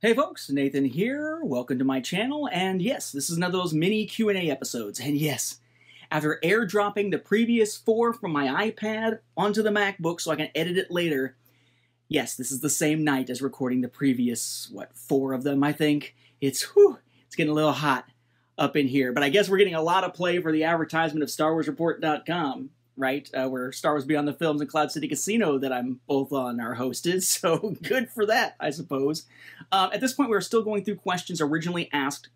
Hey folks, Nathan here. Welcome to my channel, and yes, this is another of those mini Q&A episodes. And yes, after airdropping the previous 4 from my iPad onto the MacBook so I can edit it later, yes, this is the same night as recording the previous, 4 of them, I think. It's getting a little hot up in here, but I guess we're getting a lot of play for the advertisement of StarWarsReport.com. Right, where Star Wars Beyond the Films and Cloud City Casino that I'm both on are hosted, so good for that, I suppose. At this point, we're still going through questions originally asked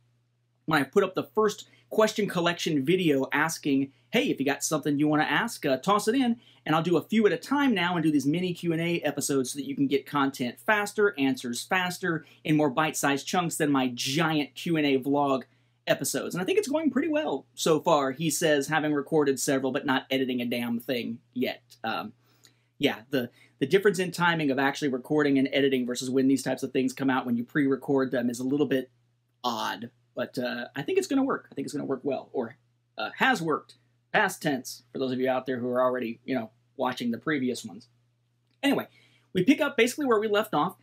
when I put up the first question collection video asking, hey, if you got something you want to ask, toss it in, and I'll do a few at a time now and do these mini Q&A episodes so that you can get content faster, answers faster, in more bite-sized chunks than my giant Q&A vlog episodes. And I think it's going pretty well so far, he says, having recorded several but not editing a damn thing yet. Yeah, the difference in timing of actually recording and editing versus when these types of things come out when you pre-record them is a little bit odd, but I think it's going to work. I think it's going to work well, or has worked. Past tense, for those of you out there who are already, watching the previous ones. Anyway, we pick up basically where we left off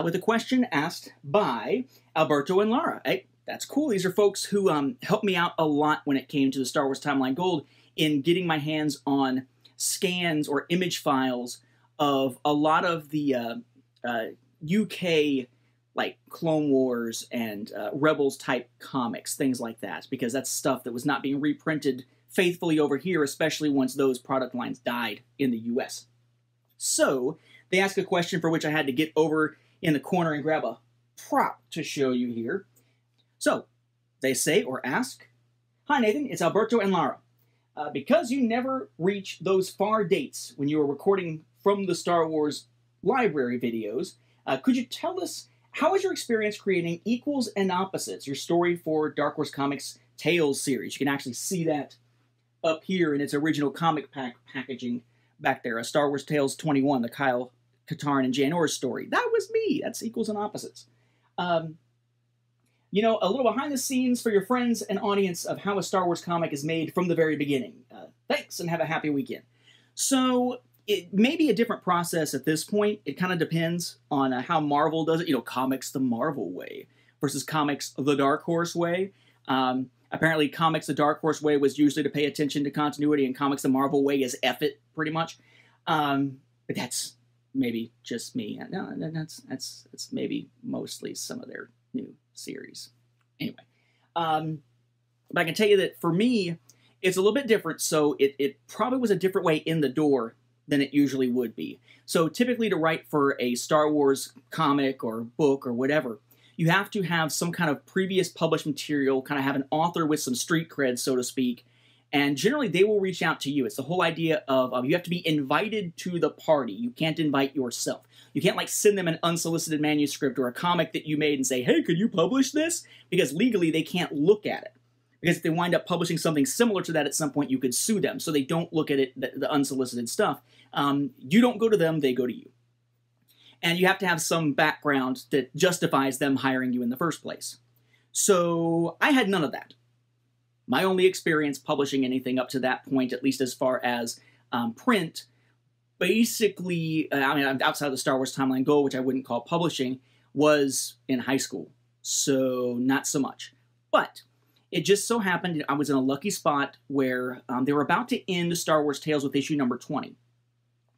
with a question asked by Alberto and Lara. Hey, that's cool. These are folks who helped me out a lot when it came to the Star Wars Timeline Gold in getting my hands on scans or image files of a lot of the UK, like Clone Wars and Rebels type comics, things like that, because that's stuff that was not being reprinted faithfully over here, especially once those product lines died in the US. So they ask a question for which I had to get over in the corner and grab a prop to show you here. So, they say or ask, hi Nathan, it's Alberto and Lara. Because you never reach those far dates when you were recording from the Star Wars library videos, could you tell us, how was your experience creating equals and opposites, your story for Dark Horse Comics Tales series? You can actually see that up here in its original comic packaging back there, a Star Wars Tales 21, the Kyle Katarn and Jan Orr story. That was me. That's equals and opposites. A little behind the scenes for your friends and audience of how a Star Wars comic is made from the very beginning. Thanks, and have a happy weekend. So, it may be a different process at this point. It kind of depends on how Marvel does it. Comics the Marvel way versus comics the Dark Horse way. Apparently, comics the Dark Horse way was usually to pay attention to continuity, and comics the Marvel way is F it, pretty much. But that's maybe just me. No, that's maybe mostly some of their new series. Anyway, but I can tell you that for me, it's a little bit different, so it probably was a different way in the door than it usually would be. So typically to write for a Star Wars comic or book or whatever, you have to have some kind of previous published material, kind of have an author with some street cred, so to speak, and generally they will reach out to you. It's the whole idea of you have to be invited to the party. You can't invite yourself. You can't send them an unsolicited manuscript or a comic that you made and say, hey, could you publish this? Because legally they can't look at it. Because if they wind up publishing something similar to that at some point, you could sue them. So they don't look at it, the unsolicited stuff. You don't go to them, they go to you. And you have to have some background that justifies them hiring you in the first place. So I had none of that. My only experience publishing anything up to that point, at least as far as print, basically, outside of the Star Wars Timeline Gold, which I wouldn't call publishing, was in high school. So not so much. But it just so happened I was in a lucky spot where they were about to end Star Wars Tales with issue number 20.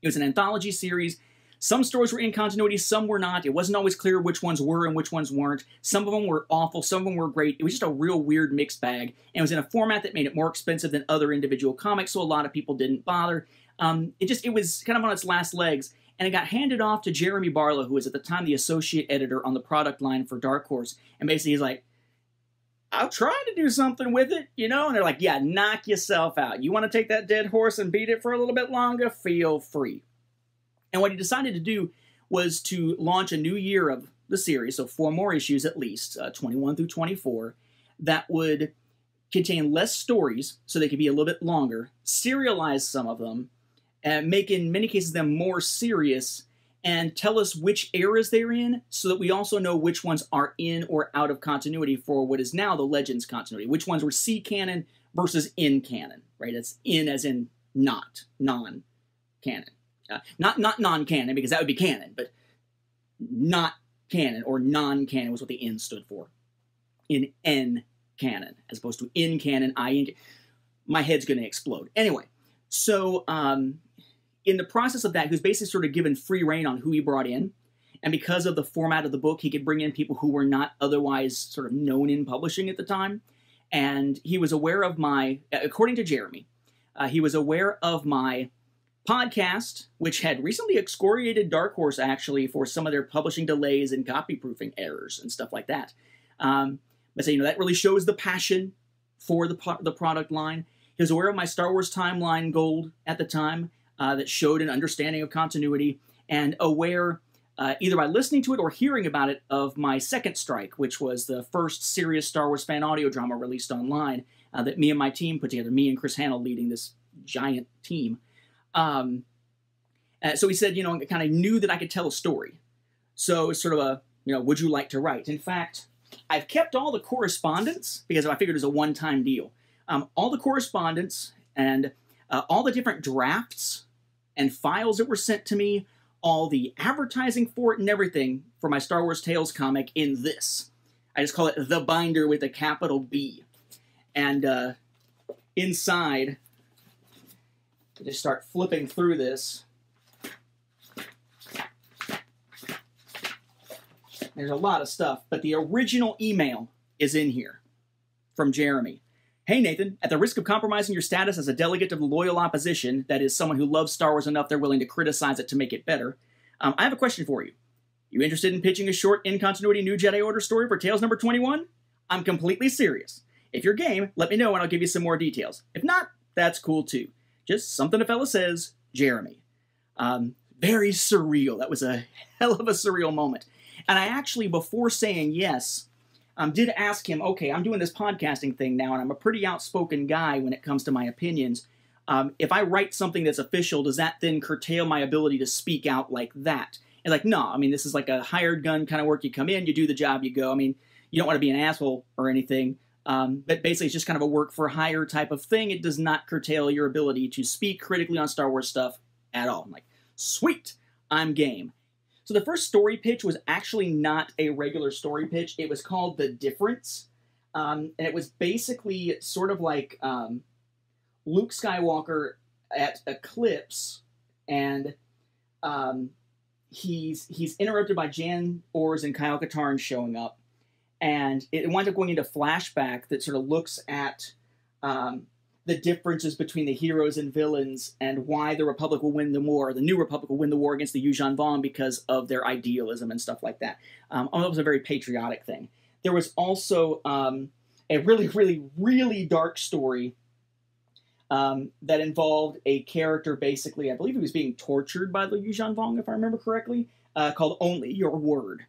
It was an anthology series. Some stories were in continuity, some were not. It wasn't always clear which ones were and which ones weren't. Some of them were awful, some of them were great. It was just a real weird mixed bag. And it was in a format that made it more expensive than other individual comics, so a lot of people didn't bother. It was kind of on its last legs, and it got handed off to Jeremy Barlow, who was at the time the associate editor on the product line for Dark Horse. And basically he's like, I'll try to do something with it, And they're like, yeah, knock yourself out. You want to take that dead horse and beat it for a little bit longer? Feel free. And what he decided to do was to launch a new year of the series, so 4 more issues at least, 21 through 24, that would contain less stories, so they could be a little bit longer, serialize some of them, and make, in many cases, them more serious, and tell us which eras they're in, so that we also know which ones are in or out of continuity for what is now the Legends continuity, which ones were C-canon versus in-canon, right? That's in as in not, non-canon. Not non-canon, because that would be canon, but not canon, or non-canon was what the N stood for. In N canon, as opposed to in canon, my head's going to explode. Anyway, so in the process of that, he was basically sort of given free reign on who he brought in. And because of the format of the book, he could bring in people who were not otherwise sort of known in publishing at the time. And he was aware of according to Jeremy, he was aware of my podcast, which had recently excoriated Dark Horse, actually, for some of their publishing delays and copyproofing errors and stuff like that. But so, that really shows the passion for the product line. He was aware of my Star Wars Timeline Gold at the time that showed an understanding of continuity, and aware, either by listening to it or hearing about it, of my Second Strike, which was the first serious Star Wars fan audio drama released online that me and my team put together, me and Chris Hannell leading this giant team. So he said, I kind of knew that I could tell a story. So it's sort of a, would you like to write? In fact, I've kept all the correspondence because I figured it was a one-time deal. All the correspondence and all the different drafts and files that were sent to me, all the advertising for it and everything for my Star Wars Tales comic in this. I just call it The Binder with a capital B. And inside, I just start flipping through this. There's a lot of stuff, but the original email is in here from Jeremy. Hey, Nathan, at the risk of compromising your status as a delegate of the loyal opposition, that is, someone who loves Star Wars enough they're willing to criticize it to make it better, I have a question for you. You interested in pitching a short in-continuity New Jedi Order story for Tales number 21? I'm completely serious. If you're game, let me know and I'll give you some more details. If not, that's cool too. Just something a fella says, Jeremy. Very surreal. That was a hell of a surreal moment. And I actually, before saying yes, did ask him, okay, I'm doing this podcasting thing now, and I'm a pretty outspoken guy when it comes to my opinions. If I write something that's official, does that then curtail my ability to speak out like that? And like, no, this is like a hired gun kind of work. You come in, you do the job, you go. You don't want to be an asshole or anything. But basically, it's just kind of a work for hire type of thing. It does not curtail your ability to speak critically on Star Wars stuff at all. I'm like, sweet, I'm game. So the first story pitch was actually not a regular story pitch. It was called The Difference. And it was basically sort of like Luke Skywalker at Eclipse, and he's interrupted by Jan Ors and Kyle Katarn showing up. And it winds up going into flashback that sort of looks at the differences between the heroes and villains and why the Republic will win the war. The New Republic will win the war against the Yuuzhan Vong because of their idealism and stuff like that. It was a very patriotic thing. There was also a really, really, really dark story that involved a character, basically, I believe he was being tortured by the Yuuzhan Vong, if I remember correctly, called Only Your Word.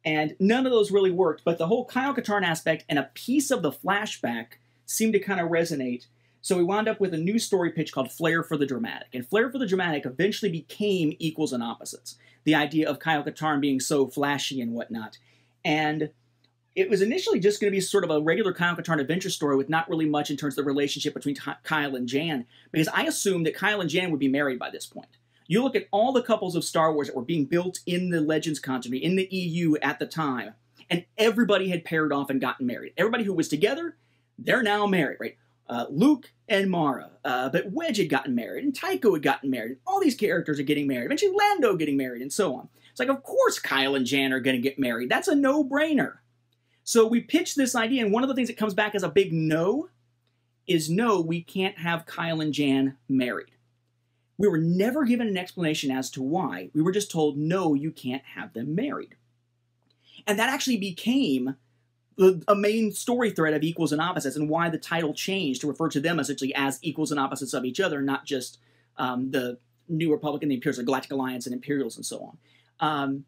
And none of those really worked, but the whole Kyle Katarn aspect and a piece of the flashback seemed to kind of resonate. So we wound up with a new story pitch called Flair for the Dramatic. And Flair for the Dramatic eventually became Equals and Opposites. The idea of Kyle Katarn being so flashy and whatnot. And it was initially just going to be sort of a regular Kyle Katarn adventure story with not really much in terms of the relationship between Kyle and Jan, because I assumed that Kyle and Jan would be married by this point. You look at all the couples of Star Wars that were being built in the Legends continuity, in the EU at the time, and everybody had paired off and gotten married. Everybody who was together, they're now married, right? Luke and Mara, but Wedge had gotten married, and Tycho had gotten married, and all these characters are getting married, eventually Lando getting married, and so on. It's like, of course Kyle and Jan are going to get married. That's a no-brainer. So we pitched this idea, and one of the things that comes back as a big no is, no, we can't have Kyle and Jan married. We were never given an explanation as to why. We were just told, no, you can't have them married. And that actually became a main story thread of Equals and Opposites, and why the title changed to refer to them essentially as equals and opposites of each other, not just the New Republic and the Imperials, the Galactic Alliance and Imperials and so on.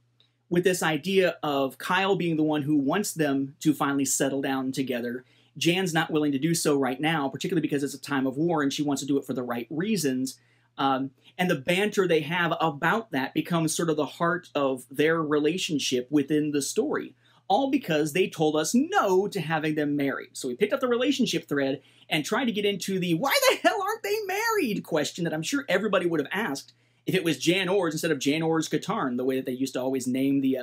With this idea of Kyle being the one who wants them to finally settle down together. Jan's not willing to do so right now, particularly because it's a time of war and she wants to do it for the right reasons. And the banter they have about that becomes sort of the heart of their relationship within the story. All because they told us no to having them married. So we picked up the relationship thread and tried to get into the why the hell aren't they married question that I'm sure everybody would have asked if it was Jan Ors instead of Jan Ors Katarn, the way that they used to always name the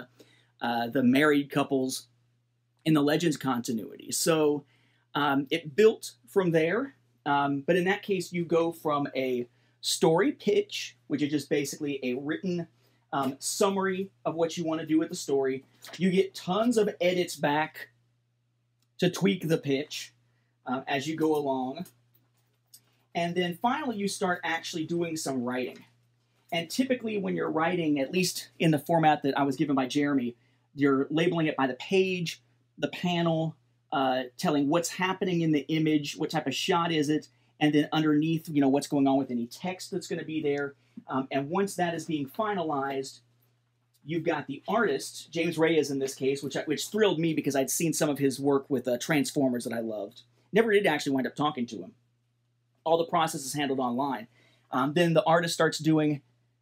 the married couples in the Legends continuity. So it built from there, but in that case, you go from a story pitch, which is just basically a written summary of what you want to do with the story. You get tons of edits back to tweak the pitch as you go along. And then finally, you start actually doing some writing. And typically when you're writing, at least in the format that I was given by Jeremy, you're labeling it by the page, the panel, telling what's happening in the image, what type of shot is it, and then underneath, what's going on with any text that's going to be there. And once that is being finalized, you've got the artist, James Reyes in this case, which thrilled me because I'd seen some of his work with Transformers that I loved. Never did actually wind up talking to him. All the process is handled online. Then the artist starts doing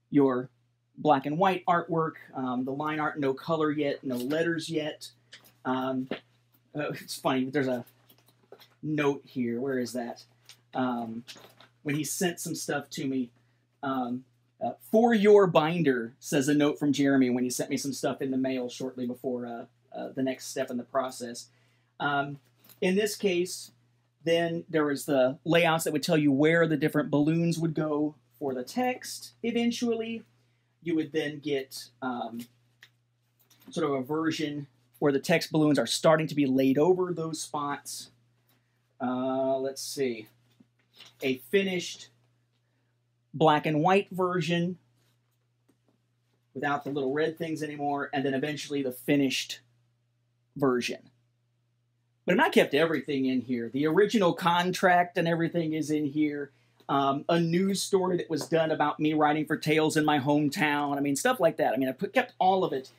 your black and white artwork, the line art, no color yet, no letters yet. It's funny, there's a note here. Where is that? When he sent some stuff to me, for your binder, says a note from Jeremy when he sent me some stuff in the mail shortly before the next step in the process. In this case, then there was the layouts that would tell you where the different balloons would go for the text eventually. You would then get sort of a version where the text balloons are starting to be laid over those spots. Let's see. A finished black and white version without the little red things anymore, and then eventually the finished version. But I kept everything in here. The original contract and everything is in here. A news story that was done about me writing for Tales in my hometown. I mean, stuff like that. I mean, kept all of it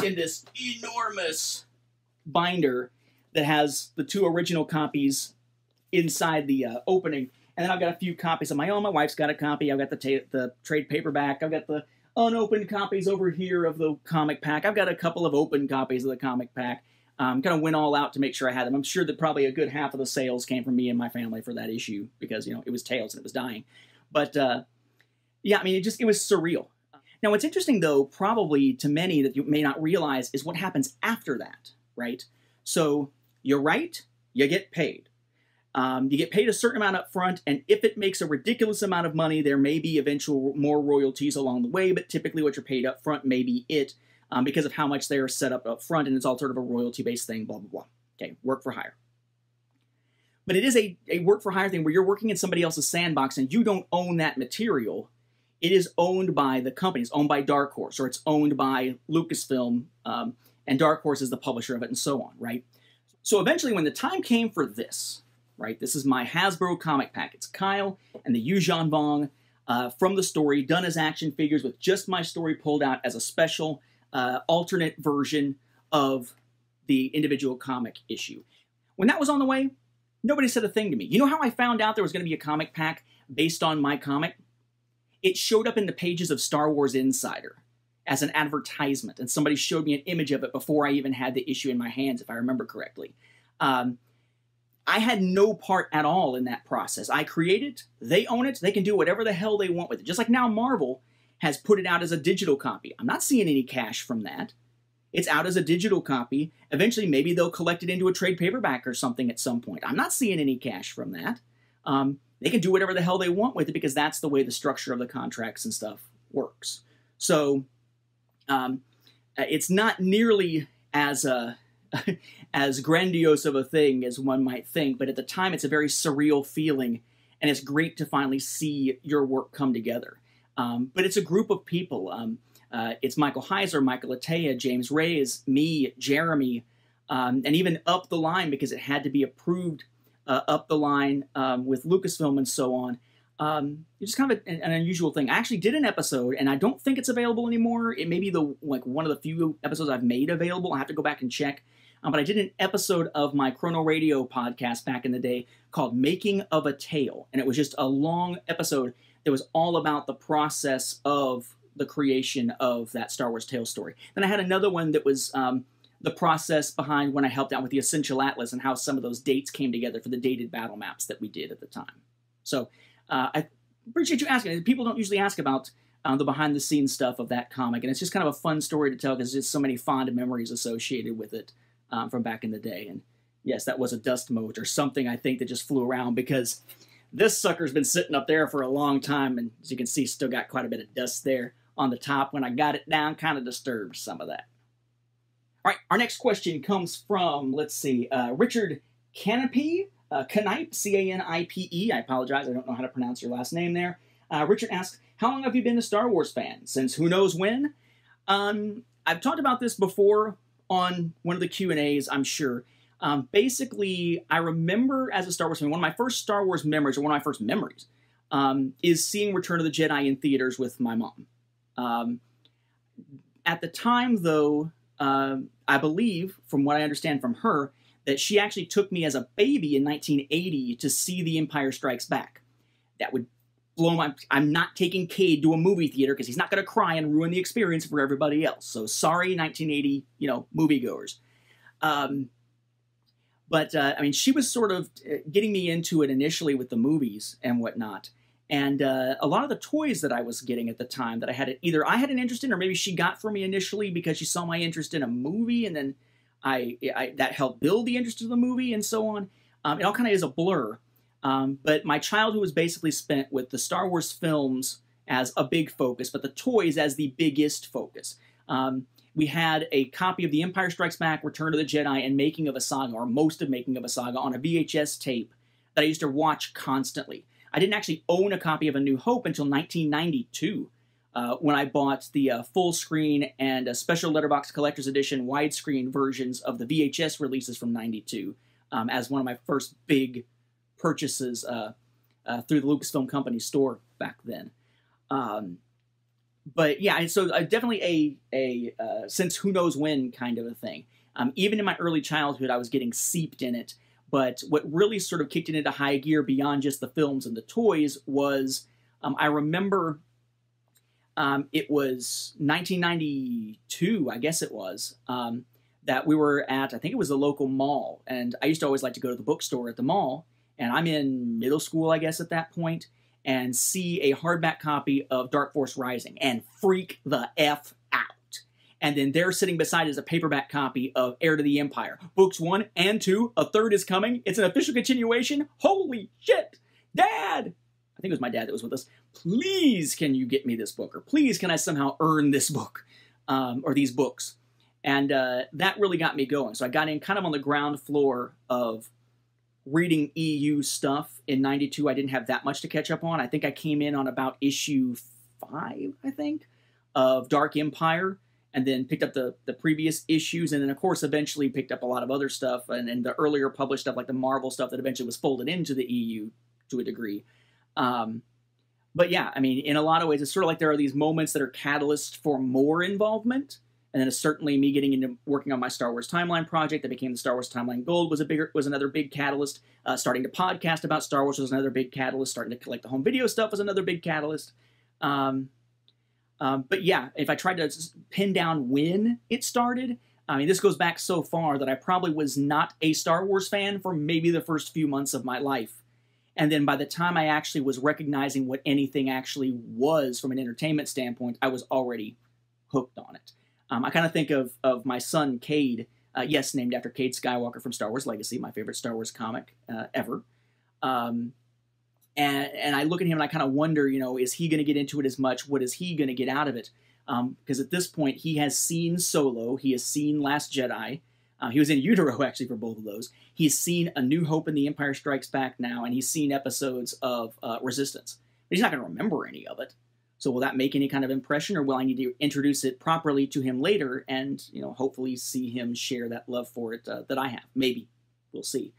in this enormous binder that has the 2 original copies inside the opening. And then I've got a few copies of my own. My wife's got a copy. I've got the trade paperback. I've got the unopened copies over here of the comic pack. I've got a couple of open copies of the comic pack. Kind of went all out to make sure I had them. I'm sure that probably a good half of the sales came from me and my family for that issue because, it was Tales and it was dying. But, yeah, I mean, it was surreal. Now, what's interesting, though, probably to many that you may not realize is what happens after that, right? So you write, you get paid. You get paid a certain amount up front, and if it makes a ridiculous amount of money, there may be eventual more royalties along the way, but typically what you're paid up front may be it. Because of how much they are set up front, and it's all sort of a royalty-based thing, blah, blah, blah. Okay, work for hire. But it is a work for hire thing where you're working in somebody else's sandbox and you don't own that material. It is owned by the company. It's owned by Dark Horse, or it's owned by Lucasfilm, and Dark Horse is the publisher of it, and so on, right? So eventually, when the time came for this, right, this is my Hasbro comic pack. It's Kyle and the Yu Zhanbong from the story, done as action figures with just my story pulled out as a special alternate version of the individual comic issue. When that was on the way, nobody said a thing to me. You know how I found out there was going to be a comic pack based on my comic? It showed up in the pages of Star Wars Insider as an advertisement, and somebody showed me an image of it before I even had the issue in my hands, if I remember correctly. I had no part at all in that process. I create it, they own it, they can do whatever the hell they want with it. Just like now Marvel has put it out as a digital copy. I'm not seeing any cash from that. It's out as a digital copy. Eventually, maybe they'll collect it into a trade paperback or something at some point. I'm not seeing any cash from that. They can do whatever the hell they want with it because that's the way the structure of the contracts and stuff works. So it's not nearly as as grandiose of a thing as one might think, but at the time it's a very surreal feeling, and it's great to finally see your work come together. But it's a group of people. It's Michael Heiser, Michael Atea, James Reyes, me, Jeremy, and even up the line because it had to be approved up the line with Lucasfilm and so on. It's just kind of an unusual thing. I actually did an episode, and I don't think it's available anymore. It may be one of the few episodes I've made available. I have to go back and check. But I did an episode of my Chrono Radio podcast back in the day called Making of a Tale, and it was just a long episode that was all about the process of the creation of that Star Wars Tales story. Then I had another one that was the process behind when I helped out with the Essential Atlas and how some of those dates came together for the dated battle maps that we did at the time. So I appreciate you asking. People don't usually ask about the behind-the-scenes stuff of that comic. And it's just kind of a fun story to tell because there's just so many fond memories associated with it from back in the day. And yes, that was a dust mote or something, I think, that just flew around because this sucker's been sitting up there for a long time. And as you can see, still got quite a bit of dust there on the top. When I got it down, kind of disturbed some of that. All right, our next question comes from, let's see, Richard Canipe, C-A-N-I-P-E. I apologize, I don't know how to pronounce your last name there. Richard asks, how long have you been a Star Wars fan? Since who knows when? I've talked about this before on one of the Q&As, I'm sure. Basically, I remember as a Star Wars fan, one of my first Star Wars memories, or one of my first memories, is seeing Return of the Jedi in theaters with my mom. At the time, though, I believe, from what I understand from her, that she actually took me as a baby in 1980 to see The Empire Strikes Back. That would blow my... I'm not taking Cade to a movie theater because he's not going to cry and ruin the experience for everybody else. So sorry, 1980, moviegoers. But I mean, she was sort of getting me into it initially with the movies and whatnot. And a lot of the toys that I was getting at the time that I had, either I had an interest in or maybe she got for me initially because she saw my interest in a movie and then that helped build the interest of the movie and so on. It all kind of is a blur. But my childhood was basically spent with the Star Wars films as a big focus, but the toys as the biggest focus. We had a copy of The Empire Strikes Back, Return of the Jedi, and Making of a Saga, or most of Making of a Saga, on a VHS tape that I used to watch constantly. I didn't actually own a copy of A New Hope until 1992, when I bought the full screen and a special letterbox collector's edition widescreen versions of the VHS releases from '92 as one of my first big purchases through the Lucasfilm Company store back then. But yeah, so definitely a since who knows when kind of a thing. Even in my early childhood, I was getting seeped in it. But what really sort of kicked it into high gear beyond just the films and the toys was, I remember it was 1992, I guess it was, that we were at, I think it was the local mall. And I used to always like to go to the bookstore at the mall. And I'm in middle school, I guess, at that point, and see a hardback copy of Dark Force Rising and freak the F out. And then there sitting beside is a paperback copy of Heir to the Empire. Books 1 and 2, a third is coming. It's an official continuation. Holy shit! Dad! I think it was my dad that was with us. Please can you get me this book? Or please can I somehow earn this book? Or these books? And that really got me going. So I got in kind of on the ground floor of reading EU stuff. In '92, I didn't have that much to catch up on. I think I came in on about issue 5, I think, of Dark Empire, and then picked up the previous issues, and then, of course, eventually picked up a lot of other stuff, and the earlier published stuff, like the Marvel stuff that eventually was folded into the EU to a degree. But yeah, I mean, in a lot of ways, it's sort of like there are these moments that are catalysts for more involvement. And then it's certainly me getting into working on my Star Wars Timeline project that became the Star Wars Timeline Gold was another big catalyst. Starting to podcast about Star Wars was another big catalyst. Starting to collect the home video stuff was another big catalyst. But yeah, if I tried to pin down when it started, I mean, this goes back so far that I probably was not a Star Wars fan for maybe the first few months of my life. And then by the time I actually was recognizing what anything actually was from an entertainment standpoint, I was already hooked on it. I kind of think of my son, Cade, yes, named after Cade Skywalker from Star Wars Legacy, my favorite Star Wars comic ever. And I look at him and I kind of wonder, is he going to get into it as much? What is he going to get out of it? Because at this point, he has seen Solo. He has seen Last Jedi. He was in utero, actually, for both of those. He's seen A New Hope and The Empire Strikes Back now, and he's seen episodes of Resistance. But he's not going to remember any of it. So will that make any kind of impression, or will I need to introduce it properly to him later and, hopefully see him share that love for it that I have? Maybe. We'll see.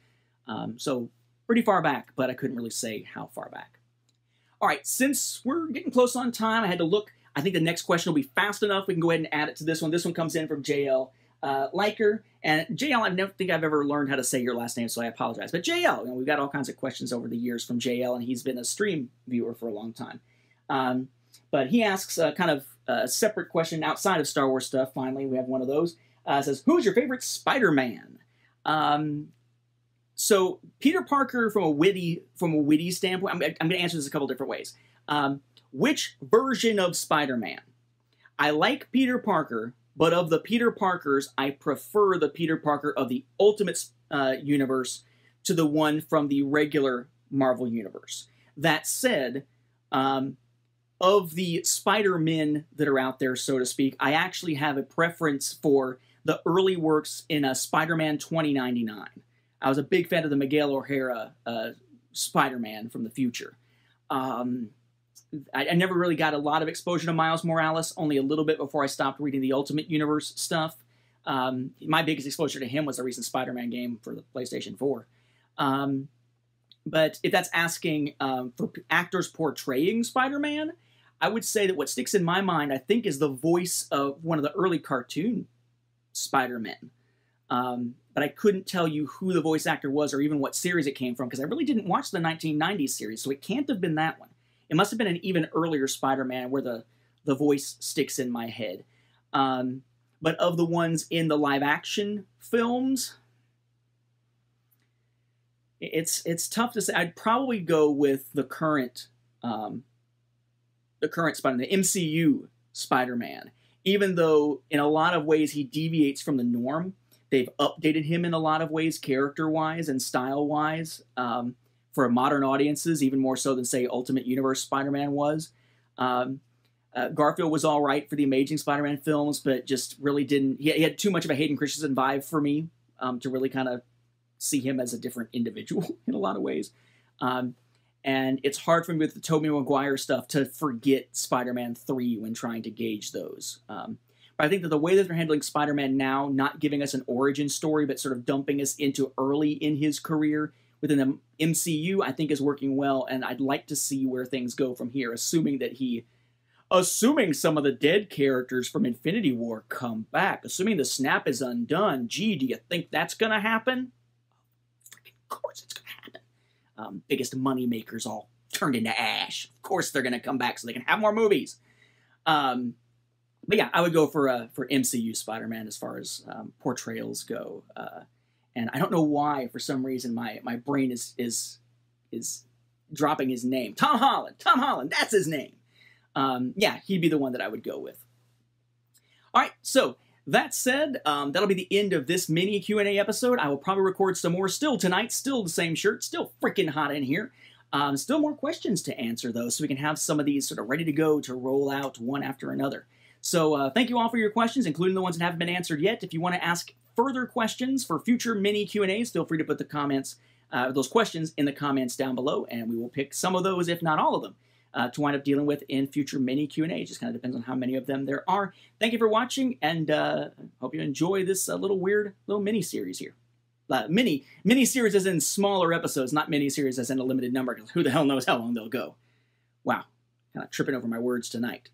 So pretty far back, but I couldn't really say how far back. All right, since we're getting close on time, I had to look. I think the next question will be fast enough. We can go ahead and add it to this one. This one comes in from JL Liker. And JL, I don't think I've ever learned how to say your last name, so I apologize. But JL, we've got all kinds of questions over the years from JL, and he's been a stream viewer for a long time. But he asks kind of a separate question outside of Star Wars stuff. Finally, we have one of those. Says, who's your favorite Spider-Man? So Peter Parker, from a witty standpoint, I'm going to answer this a couple different ways. Which version of Spider-Man? I like Peter Parker, but of the Peter Parkers, I prefer the Peter Parker of the Ultimate Universe to the one from the regular Marvel Universe. That said, of the Spider-Men that are out there, so to speak, I actually have a preference for the early works in Spider-Man 2099. I was a big fan of the Miguel O'Hara Spider-Man from the future. I never really got a lot of exposure to Miles Morales, only a little bit before I stopped reading the Ultimate Universe stuff. My biggest exposure to him was the recent Spider-Man game for the PlayStation 4. But if that's asking for actors portraying Spider-Man, I would say that what sticks in my mind, I think, is the voice of one of the early cartoon Spider-Men. But I couldn't tell you who the voice actor was or even what series it came from, because I really didn't watch the 1990s series, so it can't have been that one. It must have been an even earlier Spider-Man where the voice sticks in my head. But of the ones in the live-action films, it's tough to say. I'd probably go with the current Spider-Man, the MCU Spider-Man. Even though in a lot of ways he deviates from the norm, they've updated him in a lot of ways, character-wise and style-wise, for modern audiences, even more so than, say, Ultimate Universe Spider-Man was. Garfield was all right for the Amazing Spider-Man films, but just really didn't... He had too much of a Hayden Christensen vibe for me to really kind of see him as a different individual in a lot of ways. And it's hard for me with the Tobey Maguire stuff to forget Spider-Man 3 when trying to gauge those. But I think that the way that they're handling Spider-Man now, not giving us an origin story, but sort of dumping us into early in his career within the MCU, I think is working well, and I'd like to see where things go from here, assuming some of the dead characters from Infinity War come back, assuming the snap is undone. Gee, do you think that's going to happen? Freaking of course it's going to happen. Biggest money makers all turned into ash. Of course they're going to come back so they can have more movies. But yeah, I would go for MCU Spider-Man as far as portrayals go. And I don't know why, for some reason, my brain is dropping his name. Tom Holland, that's his name. Yeah, he'd be the one that I would go with. All right, so that said, that'll be the end of this mini Q&A episode. I will probably record some more still tonight. Still the same shirt. Still freaking hot in here. Still more questions to answer, though, so we can have some of these sort of ready to go to roll out one after another. So thank you all for your questions, including the ones that haven't been answered yet. If you want to ask further questions for future mini Q&As, feel free to put the comments, those questions in the comments down below, and we will pick some of those, if not all of them, to wind up dealing with in future mini Q&A. Just kind of depends on how many of them there are. Thank you for watching, and hope you enjoy this weird little mini-series here. Mini-series as in smaller episodes, not mini-series as in a limited number, because who the hell knows how long they'll go. Wow, kind of tripping over my words tonight.